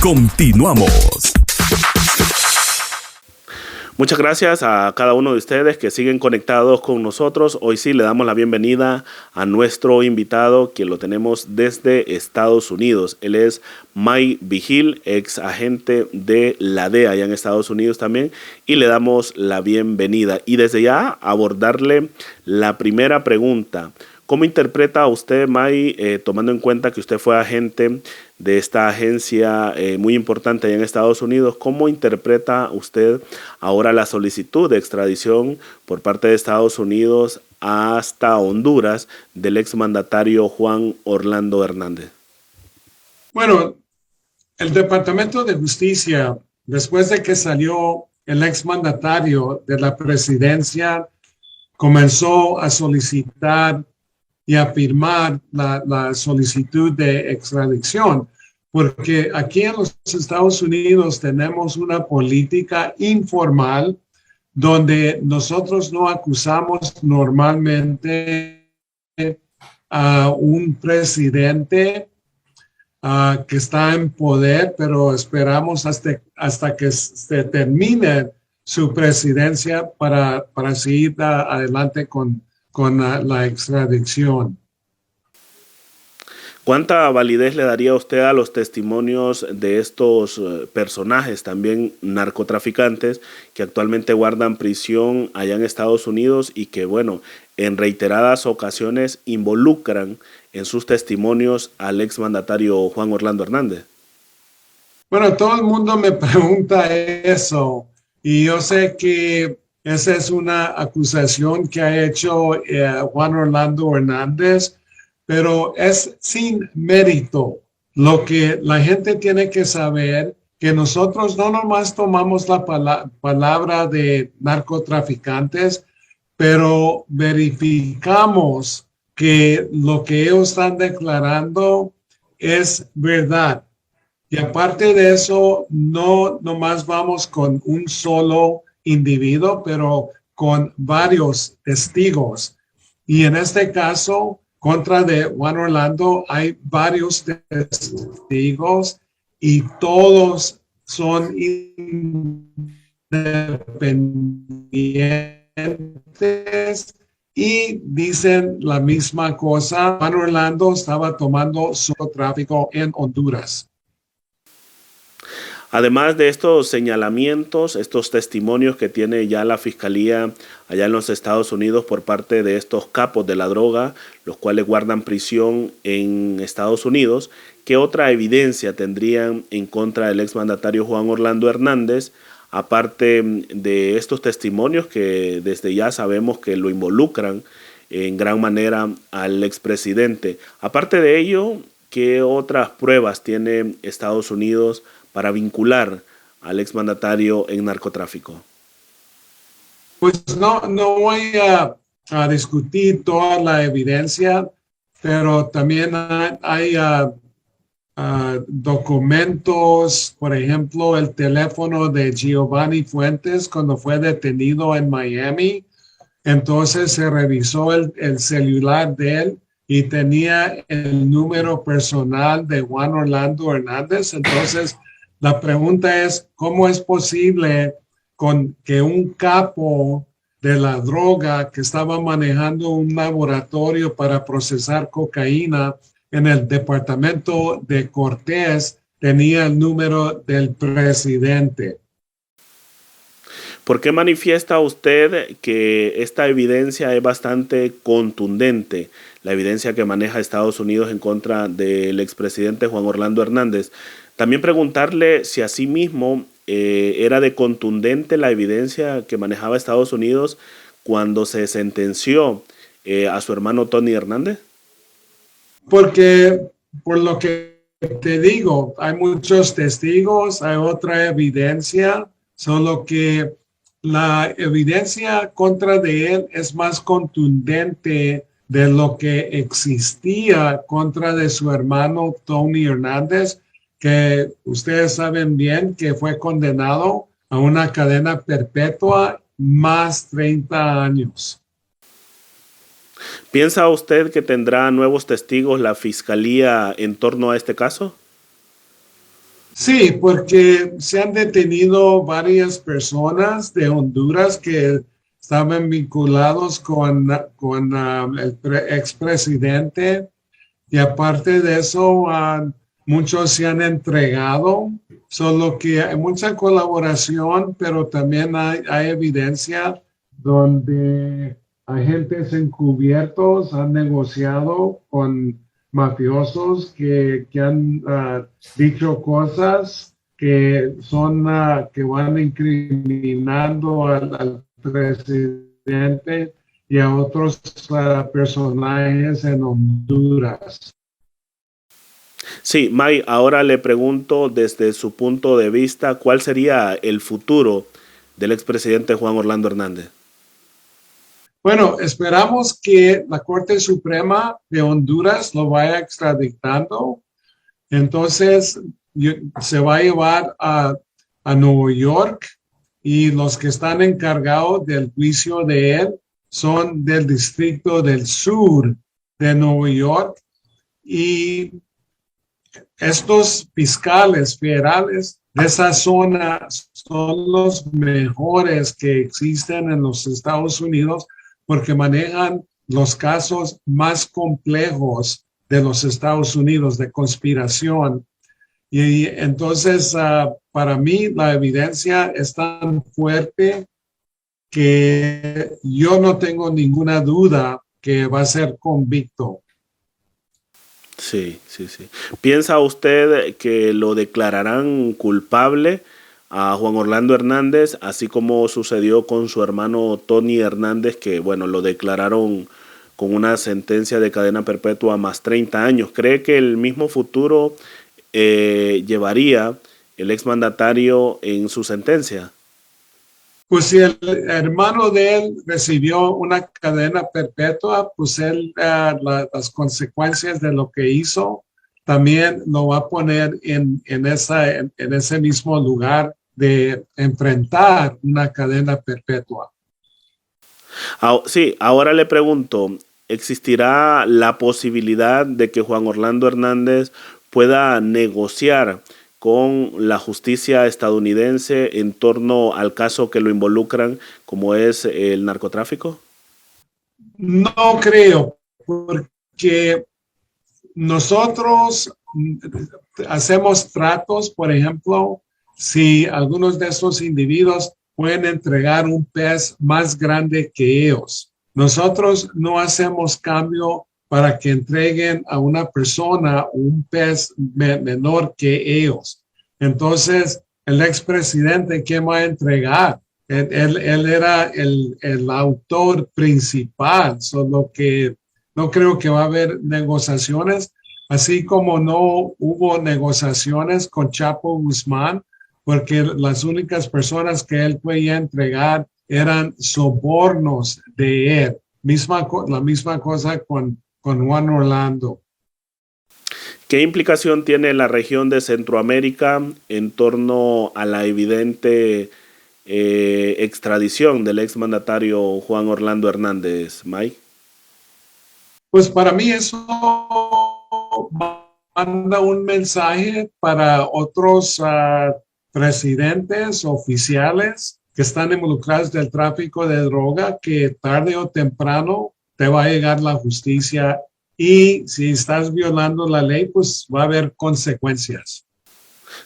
Continuamos. Muchas gracias a cada uno de ustedes que siguen conectados con nosotros. Hoy sí le damos la bienvenida a nuestro invitado, que lo tenemos desde Estados Unidos. Él es Mike Vigil, ex agente de la DEA allá en Estados Unidos también, y le damos la bienvenida. Y desde ya abordarle la primera pregunta. ¿Cómo interpreta usted, Mike, tomando en cuenta que usted fue agente de esta agencia muy importante allá en Estados Unidos? ¿Cómo interpreta usted ahora la solicitud de extradición por parte de Estados Unidos hasta Honduras del exmandatario Juan Orlando Hernández? Bueno, el Departamento de Justicia, después de que salió el exmandatario de la presidencia, comenzó a solicitar y a firmar la solicitud de extradición, porque aquí en los Estados Unidos tenemos una política informal donde nosotros no acusamos normalmente a un presidente que está en poder, pero esperamos hasta que se termine su presidencia para seguir adelante con la extradición. ¿Cuánta validez le daría usted a los testimonios de estos personajes, también narcotraficantes, que actualmente guardan prisión allá en Estados Unidos y que, bueno, en reiteradas ocasiones involucran en sus testimonios al exmandatario Juan Orlando Hernández? Bueno, todo el mundo me pregunta eso y yo sé que esa es una acusación que ha hecho Juan Orlando Hernández, pero es sin mérito. Lo que la gente tiene que saber, que nosotros no nomás tomamos la palabra de narcotraficantes, pero verificamos que lo que ellos están declarando es verdad. Y aparte de eso, no nomás vamos con un solo individuo, pero con varios testigos. Y en este caso, contra de Juan Orlando, hay varios testigos y todos son independientes y dicen la misma cosa. Juan Orlando estaba tomando su tráfico en Honduras. Además de estos señalamientos, estos testimonios que tiene ya la Fiscalía allá en los Estados Unidos por parte de estos capos de la droga, los cuales guardan prisión en Estados Unidos, ¿qué otra evidencia tendrían en contra del exmandatario Juan Orlando Hernández, aparte de estos testimonios que desde ya sabemos que lo involucran en gran manera al expresidente? Aparte de ello, ¿qué otras pruebas tiene Estados Unidos para vincular al exmandatario en narcotráfico? Pues no voy a discutir toda la evidencia, pero también hay documentos, por ejemplo, el teléfono de Giovanni Fuentes cuando fue detenido en Miami. Entonces se revisó el celular de él y tenía el número personal de Juan Orlando Hernández. Entonces, la pregunta es, ¿cómo es posible con que un capo de la droga que estaba manejando un laboratorio para procesar cocaína en el departamento de Cortés tenía el número del presidente? ¿Por qué manifiesta usted que esta evidencia es bastante contundente, la evidencia que maneja Estados Unidos en contra del expresidente Juan Orlando Hernández? También preguntarle si asimismo era de contundente la evidencia que manejaba Estados Unidos cuando se sentenció a su hermano Tony Hernández. Porque, por lo que te digo, hay muchos testigos, hay otra evidencia, solo que la evidencia contra de él es más contundente de lo que existía contra de su hermano Tony Hernández, que ustedes saben bien que fue condenado a una cadena perpetua más 30 años. ¿Piensa usted que tendrá nuevos testigos la Fiscalía en torno a este caso? Sí, porque se han detenido varias personas de Honduras que estaban vinculados con el expresidente y aparte de eso, muchos se han entregado, solo que hay mucha colaboración, pero también hay evidencia donde agentes encubiertos han negociado con mafiosos que han dicho cosas que son que van incriminando al presidente y a otros personajes en Honduras. Sí, May, ahora le pregunto desde su punto de vista, ¿cuál sería el futuro del expresidente Juan Orlando Hernández? Bueno, esperamos que la Corte Suprema de Honduras lo vaya extraditando. Entonces, se va a llevar a Nueva York y los que están encargados del juicio de él son del Distrito del Sur de Nueva York y estos fiscales federales de esa zona son los mejores que existen en los Estados Unidos porque manejan los casos más complejos de los Estados Unidos de conspiración. Y entonces, para mí, la evidencia es tan fuerte que yo no tengo ninguna duda que va a ser convicto. Sí, sí, sí. ¿Piensa usted que lo declararán culpable a Juan Orlando Hernández, así como sucedió con su hermano Tony Hernández, que, bueno, lo declararon con una sentencia de cadena perpetua más 30 años? ¿Cree que el mismo futuro llevaría el exmandatario en su sentencia? Pues si el hermano de él recibió una cadena perpetua, pues él las consecuencias de lo que hizo también lo va a poner en ese mismo lugar de enfrentar una cadena perpetua. Sí, ahora le pregunto, ¿existirá la posibilidad de que Juan Orlando Hernández pueda negociar con la justicia estadounidense en torno al caso que lo involucran, como es el narcotráfico? No creo, porque nosotros hacemos tratos, por ejemplo, si algunos de esos individuos pueden entregar un pez más grande que ellos. Nosotros no hacemos cambio para que entreguen a una persona un pez menor que ellos. Entonces, el expresidente, ¿quién va a entregar? Él era el autor principal, solo que no creo que va a haber negociaciones, así como no hubo negociaciones con Chapo Guzmán, porque las únicas personas que él podía entregar eran sobornos de él. La misma cosa con Juan Orlando. ¿Qué implicación tiene la región de Centroamérica en torno a la evidente extradición del exmandatario Juan Orlando Hernández, Mike? Pues para mí eso manda un mensaje para otros presidentes oficiales que están involucrados del tráfico de droga, que tarde o temprano te va a llegar la justicia y si estás violando la ley, pues va a haber consecuencias.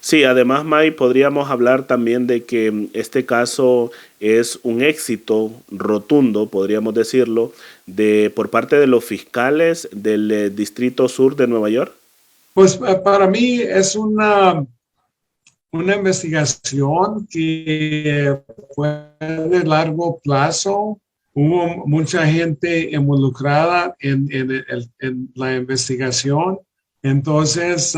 Sí, además, Mike, podríamos hablar también de que este caso es un éxito rotundo, podríamos decirlo, por parte de los fiscales del Distrito Sur de Nueva York. Pues para mí es una investigación que fue de largo plazo. Hubo mucha gente involucrada en la investigación. Entonces,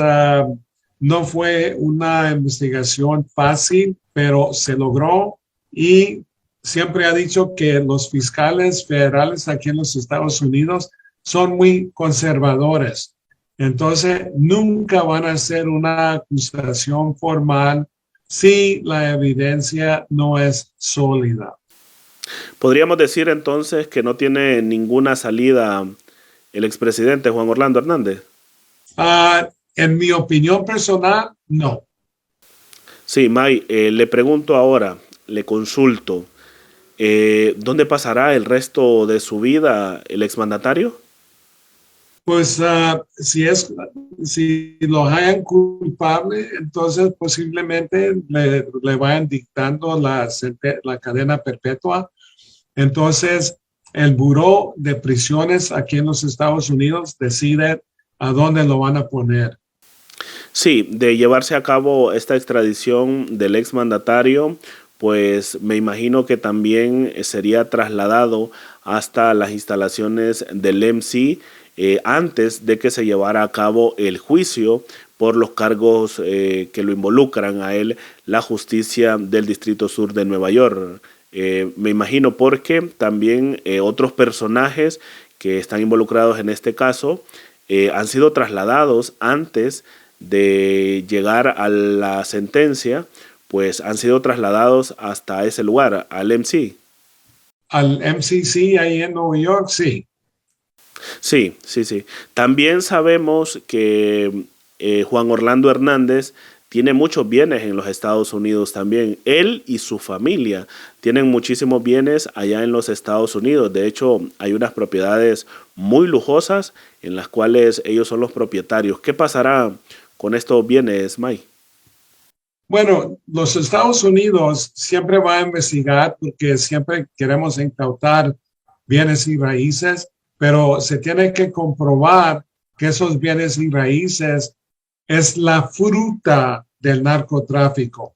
no fue una investigación fácil, pero se logró y siempre ha dicho que los fiscales federales aquí en los Estados Unidos son muy conservadores. Entonces, nunca van a hacer una acusación formal si la evidencia no es sólida. Podríamos decir entonces que no tiene ninguna salida el expresidente Juan Orlando Hernández. En mi opinión personal, no. Sí, May, le pregunto ahora, le consulto, ¿dónde pasará el resto de su vida el exmandatario? Pues si lo hayan culpable, entonces posiblemente le vayan dictando la cadena perpetua. Entonces, el Buró de Prisiones aquí en los Estados Unidos decide a dónde lo van a poner. Sí, de llevarse a cabo esta extradición del exmandatario, pues me imagino que también sería trasladado hasta las instalaciones del MC antes de que se llevara a cabo el juicio por los cargos que lo involucran a él, la justicia del Distrito Sur de Nueva York. Me imagino porque también otros personajes que están involucrados en este caso han sido trasladados antes de llegar a la sentencia, pues han sido trasladados hasta ese lugar, al MC. Al MCC ahí en Nueva York, sí. Sí, sí, sí. También sabemos que Juan Orlando Hernández tiene muchos bienes en los Estados Unidos también. Él y su familia tienen muchísimos bienes allá en los Estados Unidos. De hecho, hay unas propiedades muy lujosas en las cuales ellos son los propietarios. ¿Qué pasará con estos bienes, Mike? Bueno, los Estados Unidos siempre va a investigar porque siempre queremos incautar bienes y raíces, pero se tiene que comprobar que esos bienes y raíces es la fruta del narcotráfico.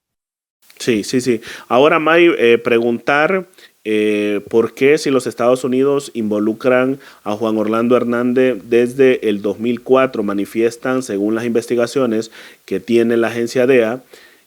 Sí, sí, sí. Ahora, May, preguntar por qué si los Estados Unidos involucran a Juan Orlando Hernández desde el 2004, manifiestan, según las investigaciones que tiene la agencia DEA,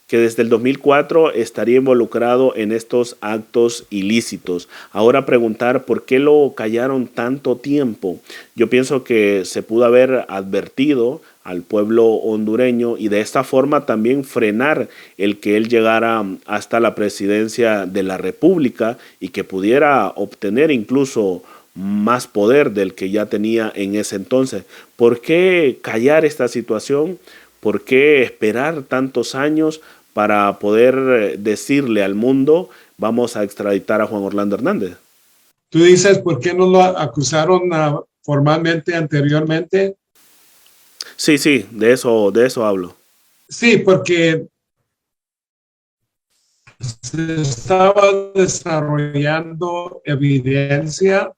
que desde el 2004 estaría involucrado en estos actos ilícitos. Ahora preguntar por qué lo callaron tanto tiempo. Yo pienso que se pudo haber advertido al pueblo hondureño y de esta forma también frenar el que él llegara hasta la presidencia de la República y que pudiera obtener incluso más poder del que ya tenía en ese entonces. ¿Por qué callar esta situación? ¿Por qué esperar tantos años para poder decirle al mundo vamos a extraditar a Juan Orlando Hernández? Tú dices, ¿por qué no lo acusaron formalmente anteriormente? Sí, sí, de eso hablo. Sí, porque se estaba desarrollando evidencia,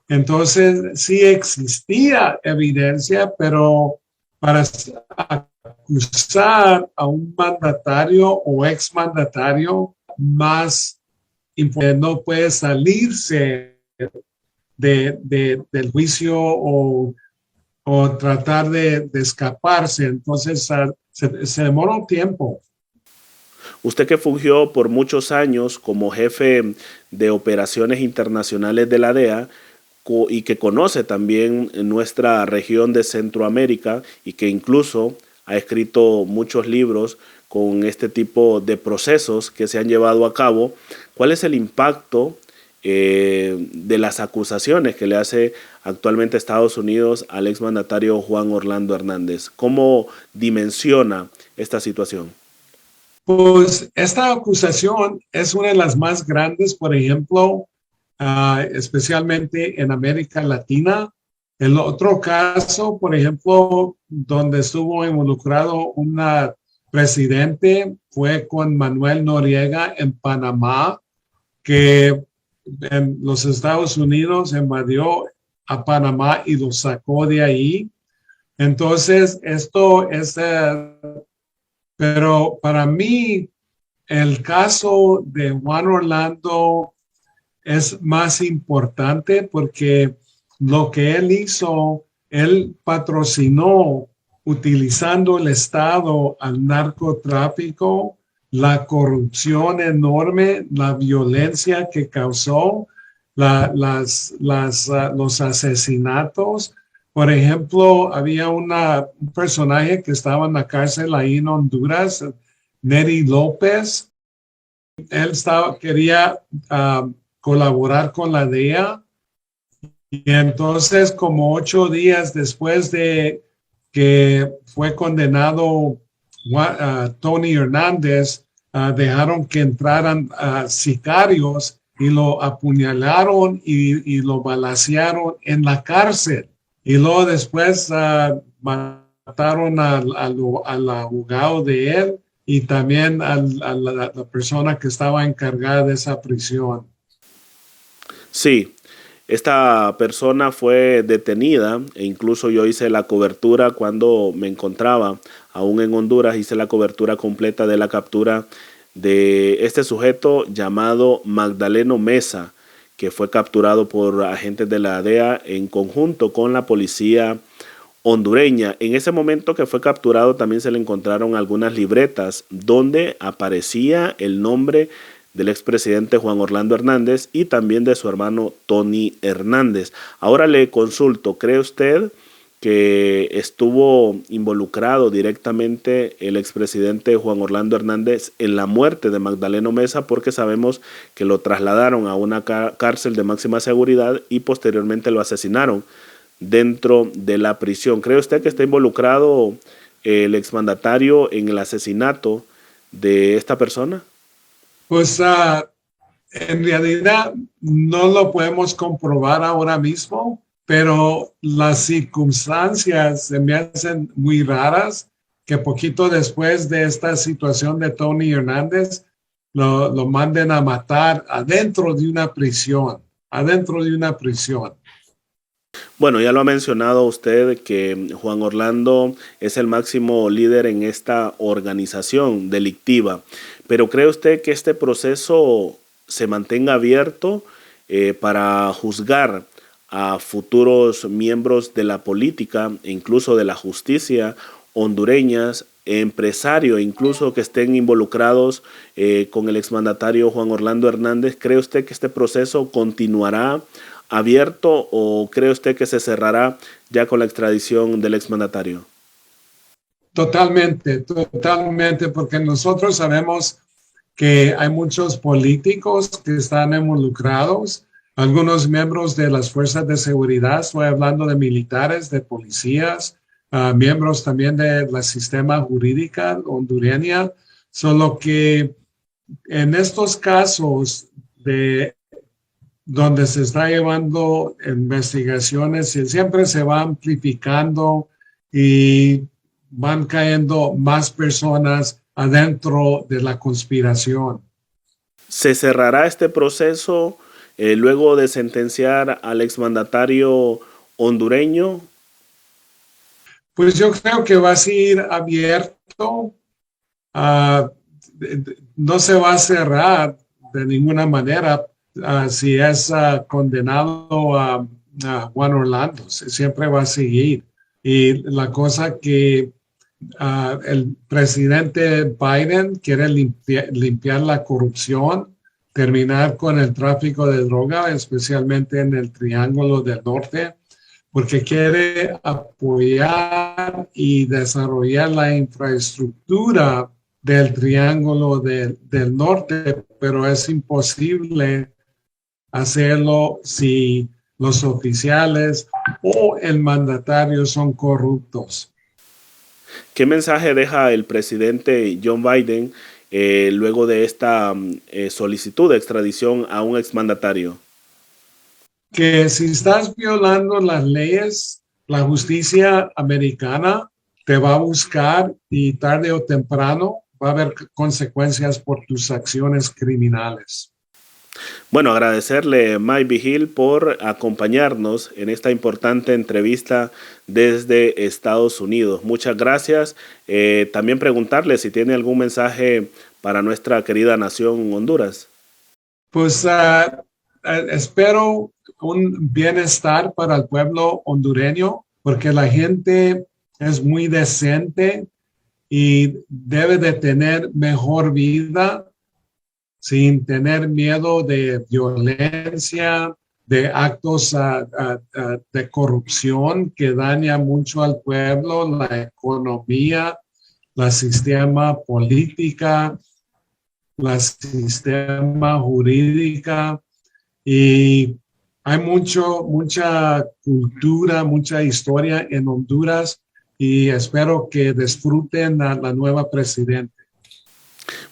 entonces sí existía evidencia, pero para acusar a un mandatario o exmandatario más no puede salirse del juicio o tratar de escaparse. Entonces se demora un tiempo. Usted que fungió por muchos años como jefe de operaciones internacionales de la DEA y que conoce también nuestra región de Centroamérica y que incluso ha escrito muchos libros con este tipo de procesos que se han llevado a cabo, ¿cuál es el impacto de las acusaciones que le hace actualmente Estados Unidos al exmandatario Juan Orlando Hernández? ¿Cómo dimensiona esta situación? Pues esta acusación es una de las más grandes, por ejemplo, especialmente en América Latina. El otro caso, por ejemplo, donde estuvo involucrado un presidente fue con Manuel Noriega en Panamá, que en los Estados Unidos invadió a Panamá y lo sacó de ahí. Entonces, esto es, pero para mí, el caso de Juan Orlando es más importante porque lo que él hizo, él patrocinó utilizando el Estado al narcotráfico, la corrupción enorme, la violencia que causó, los asesinatos. Por ejemplo, había un personaje que estaba en la cárcel ahí en Honduras, Neri López. Él quería colaborar con la DEA y entonces como 8 días después de que fue condenado Tony Hernández, dejaron que entraran sicarios y lo apuñalaron y lo balacearon en la cárcel. Y luego después mataron al abogado de él y también a la persona que estaba encargada de esa prisión. Sí, esta persona fue detenida e incluso yo hice la cobertura cuando me encontraba aún en Honduras, hice la cobertura completa de la captura de este sujeto llamado Magdaleno Mesa, que fue capturado por agentes de la DEA en conjunto con la policía hondureña. En ese momento que fue capturado también se le encontraron algunas libretas donde aparecía el nombre del expresidente Juan Orlando Hernández y también de su hermano Tony Hernández. Ahora le consulto, ¿cree usted que estuvo involucrado directamente el expresidente Juan Orlando Hernández en la muerte de Magdaleno Mesa? Porque sabemos que lo trasladaron a una cárcel de máxima seguridad y posteriormente lo asesinaron dentro de la prisión. ¿Cree usted que está involucrado el exmandatario en el asesinato de esta persona? Pues en realidad no lo podemos comprobar ahora mismo, pero las circunstancias se me hacen muy raras que poquito después de esta situación de Tony Hernández lo manden a matar adentro de una prisión, Bueno, ya lo ha mencionado usted que Juan Orlando es el máximo líder en esta organización delictiva, pero ¿cree usted que este proceso se mantenga abierto para juzgar a futuros miembros de la política e incluso de la justicia hondureñas, empresarios, incluso que estén involucrados con el exmandatario Juan Orlando Hernández? ¿Cree usted que este proceso continuará abierto o cree usted que se cerrará ya con la extradición del exmandatario? Totalmente, porque nosotros sabemos que hay muchos políticos que están involucrados, algunos miembros de las fuerzas de seguridad, estoy hablando de militares, de policías, miembros también de la sistema jurídica hondureña, solo que en estos casos de donde se está llevando investigaciones y siempre se va amplificando y van cayendo más personas adentro de la conspiración. ¿Se cerrará este proceso luego de sentenciar al exmandatario hondureño? Pues yo creo que va a seguir abierto. No se va a cerrar de ninguna manera si es condenado a Juan Orlando. Siempre va a seguir. Y la cosa que el presidente Biden quiere limpiar la corrupción, terminar con el tráfico de droga, especialmente en el Triángulo del Norte, porque quiere apoyar y desarrollar la infraestructura del Triángulo del Norte, pero es imposible hacerlo si los oficiales o el mandatario son corruptos. ¿Qué mensaje deja el presidente John Biden luego de esta solicitud de extradición a un exmandatario? Que si estás violando las leyes, la justicia americana te va a buscar y tarde o temprano va a haber consecuencias por tus acciones criminales. Bueno, agradecerle Mike Vigil por acompañarnos en esta importante entrevista desde Estados Unidos. Muchas gracias. También preguntarle si tiene algún mensaje para nuestra querida nación Honduras. Pues espero un bienestar para el pueblo hondureño, porque la gente es muy decente y debe de tener mejor vida sin tener miedo de violencia, de actos de corrupción que daña mucho al pueblo, la economía, el sistema política, el sistema jurídica. Y hay mucha cultura, mucha historia en Honduras y espero que disfruten a la nueva presidenta.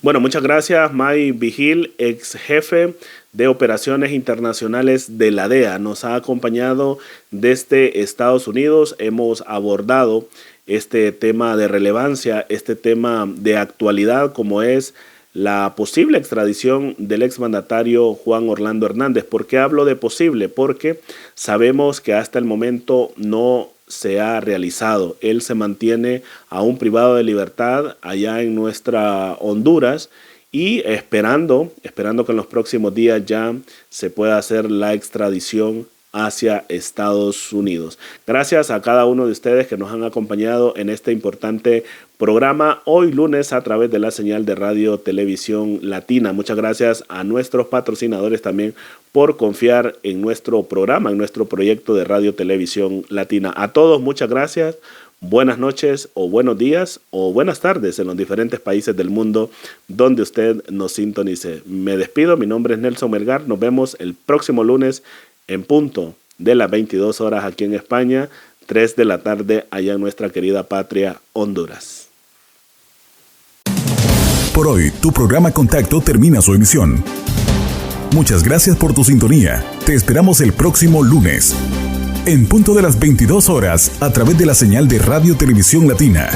Bueno, muchas gracias, Mike Vigil, ex jefe de operaciones internacionales de la DEA. Nos ha acompañado desde Estados Unidos. Hemos abordado este tema de relevancia, este tema de actualidad, como es la posible extradición del exmandatario Juan Orlando Hernández. ¿Por qué hablo de posible? Porque sabemos que hasta el momento no se ha realizado. Él se mantiene aún privado de libertad allá en nuestra Honduras y esperando que en los próximos días ya se pueda hacer la extradición hacia Estados Unidos. Gracias a cada uno de ustedes que nos han acompañado en este importante programa hoy lunes a través de la señal de Radio Televisión Latina. Muchas gracias a nuestros patrocinadores también por confiar en nuestro programa, en nuestro proyecto de Radio Televisión Latina. A todos muchas gracias. Buenas noches o buenos días o buenas tardes en los diferentes países del mundo donde usted nos sintonice. Me despido, mi nombre es Nelson Melgar. Nos vemos el próximo lunes en punto de las 22 horas aquí en España, 3 de la tarde allá en nuestra querida patria Honduras. Por hoy, tu programa Contacto termina su emisión. Muchas gracias por tu sintonía. Te esperamos el próximo lunes, en punto de las 22 horas, a través de la señal de Radio Televisión Latina.